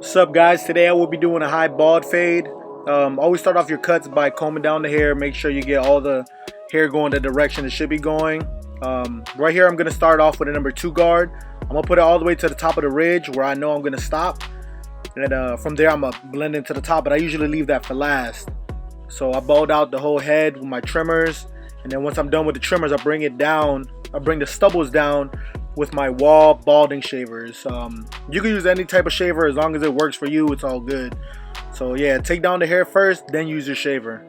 What's up, guys? Today I will be doing a high bald fade. Always start off your cuts by combing down the hair. Make sure you get all the hair going the direction it should be going. Right here I'm going to start off with a number 2 guard. I'm going to put it all the way to the top of the ridge where I know I'm going to stop. And from there I'm going to blend into the top, but I usually leave that for last. So I bald out the whole head with my trimmers. And then once I'm done with the trimmers, I bring it down. I bring the stubbles down with my wall balding shavers. You can use any type of shaver as long as it works for you. It's all good. So yeah, take down the hair first, then use your shaver.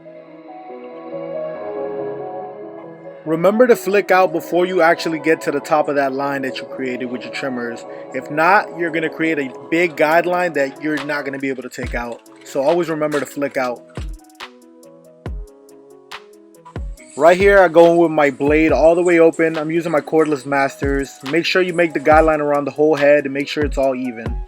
Remember to flick out before you actually get to the top of that line that you created with your trimmers. If not, you're going to create a big guideline that you're not going to be able to take out. So always remember to flick out. Right here, I go with my blade all the way open. I'm using my cordless masters. Make sure you make the guideline around the whole head and make sure it's all even.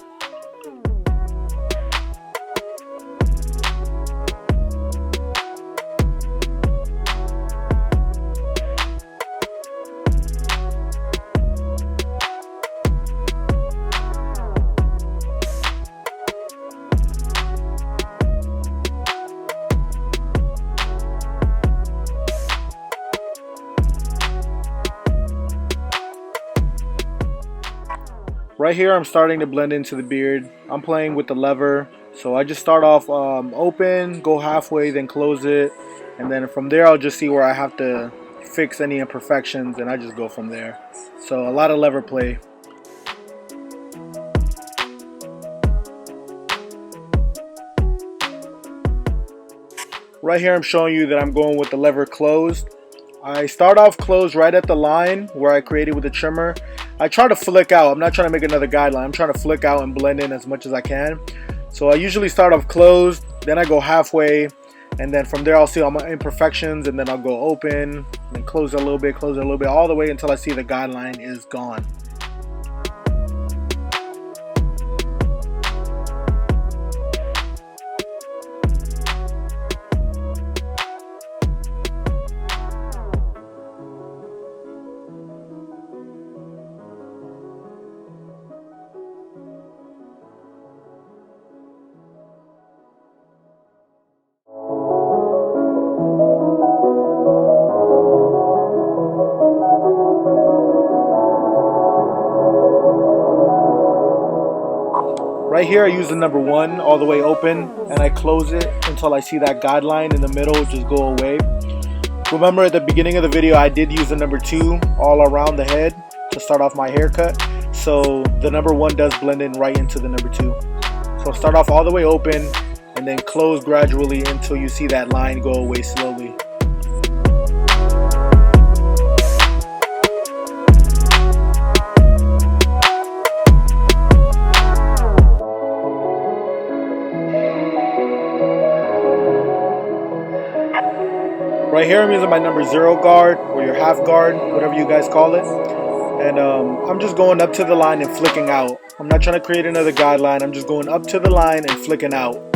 Right here I'm starting to blend into the beard. I'm playing with the lever. So I just start off open, go halfway, then close it. And then from there I'll just see where I have to fix any imperfections and I just go from there. So a lot of lever play. Right here I'm showing you that I'm going with the lever closed. I start off closed right at the line where I created with the trimmer. I try to flick out. I'm not trying to make another guideline. I'm trying to flick out and blend in as much as I can. So I usually start off closed, then I go halfway, and then from there I'll see all my imperfections, and then I'll go open, and close it a little bit, all the way until I see the guideline is gone. Right here I use the number 1 all the way open and I close it until I see that guideline in the middle just go away. Remember at the beginning of the video I did use the number 2 all around the head to start off my haircut. So the number 1 does blend in right into the number 2. So start off all the way open and then close gradually until you see that line go away slowly. Right here I'm using my number 0 guard or your half guard, whatever you guys call it. And I'm just going up to the line and flicking out. I'm not trying to create another guideline. I'm just going up to the line and flicking out.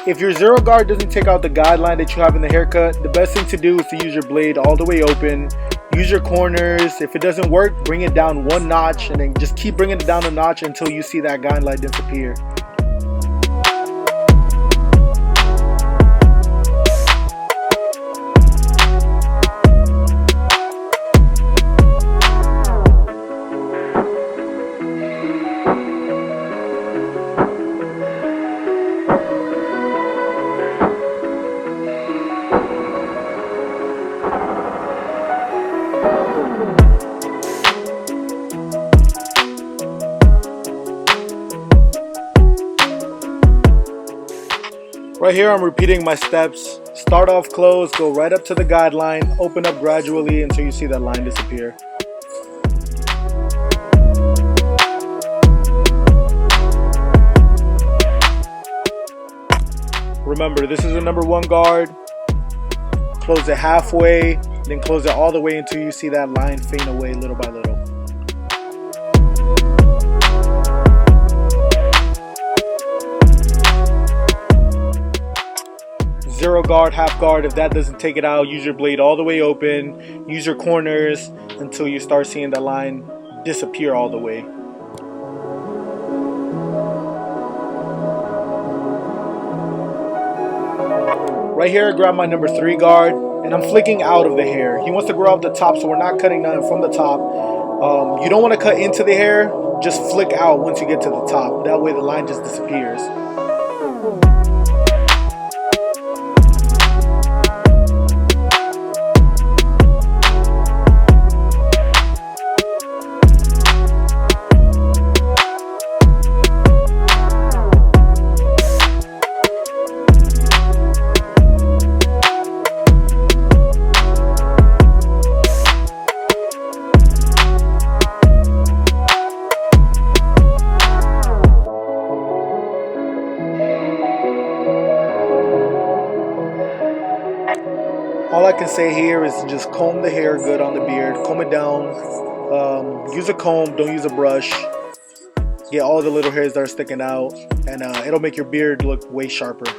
If your 0 guard doesn't take out the guideline that you have in the haircut, the best thing to do is to use your blade all the way open. Use your corners. If it doesn't work, bring it down 1 notch and then just keep bringing it down a notch until you see that guideline disappear. Right here I'm repeating my steps. Start off closed, go right up to the guideline, open up gradually until you see that line disappear. Remember, this is a number 1 guard. Close it halfway, then close it all the way until you see that line fade away little by little. 0 guard, half guard. If that doesn't take it out, use your blade all the way open. Use your corners until you start seeing the line disappear all the way. Right here, I grab my number 3 guard, and I'm flicking out of the hair. He wants to grow up the top, so we're not cutting nothing from the top. You don't want to cut into the hair, just flick out once you get to the top. That way the line just disappears. All I can say here is just comb the hair good on the beard, comb it down, use a comb, don't use a brush, get all the little hairs that are sticking out, and it'll make your beard look way sharper.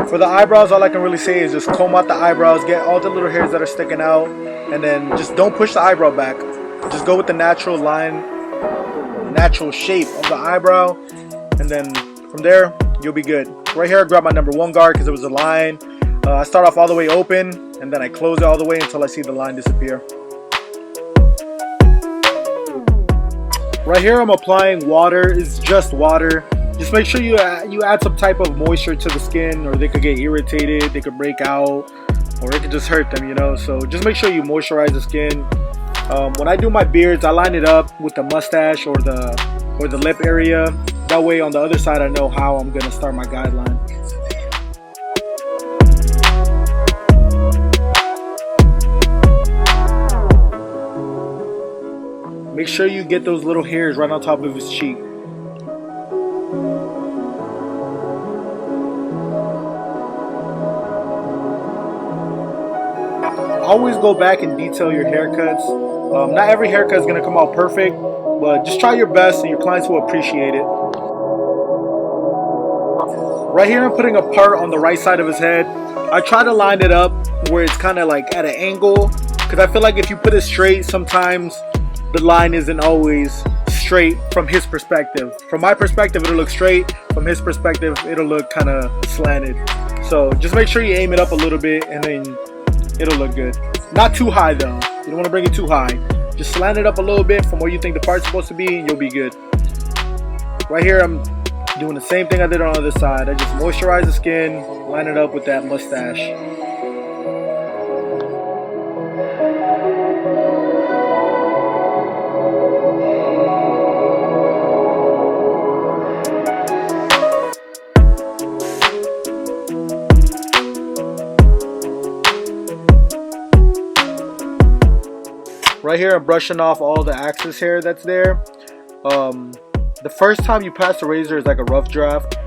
For the eyebrows, all I can really say is just comb out the eyebrows, get all the little hairs that are sticking out, and then just don't push the eyebrow back. Just go with the natural line, natural shape of the eyebrow, and then from there, you'll be good. Right here, I grab my number 1 guard because it was a line. I start off all the way open, and then I close it all the way until I see the line disappear. Right here, I'm applying water. It's just water. Just make sure you add some type of moisture to the skin, or they could get irritated, they could break out, or it could just hurt them, you know. So just make sure you moisturize the skin. When I do my beards, I line it up with the mustache or the lip area. That way on the other side I know how I'm gonna start my guideline. Make sure you get those little hairs right on top of his cheek. Always go back and detail your haircuts. Not every haircut is going to come out perfect, but just try your best and your clients will appreciate it. Right here I'm putting a part on the right side of his head. I try to line it up where it's kind of like at an angle, because I feel like if you put it straight, sometimes the line isn't always straight from his perspective. From my perspective, it'll look straight. From his perspective, it'll look kind of slanted. So just make sure you aim it up a little bit, and then it'll look good. Not too high though. You don't want to bring it too high. Just slant it up a little bit from where you think the part's supposed to be, and you'll be good. Right here, I'm doing the same thing I did on the other side. I just moisturize the skin, line it up with that mustache. Right here, I'm brushing off all the excess hair that's there. The first time you pass the razor is like a rough draft.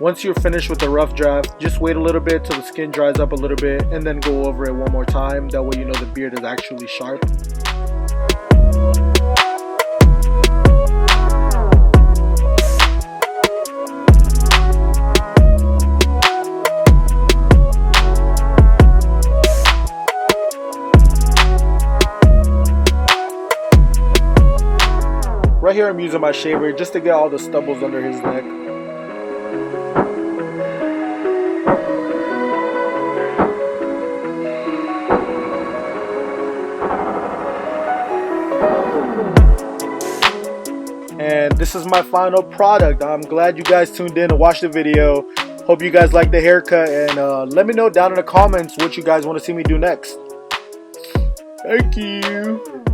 Once you're finished with the rough draft, just wait a little bit till the skin dries up a little bit, and then go over it one more time. That way you know the beard is actually sharp. Right here I'm using my shaver just to get all the stubbles under his neck. And this is my final product. I'm glad you guys tuned in and watched the video. Hope you guys like the haircut, and let me know down in the comments what you guys want to see me do next. Thank you.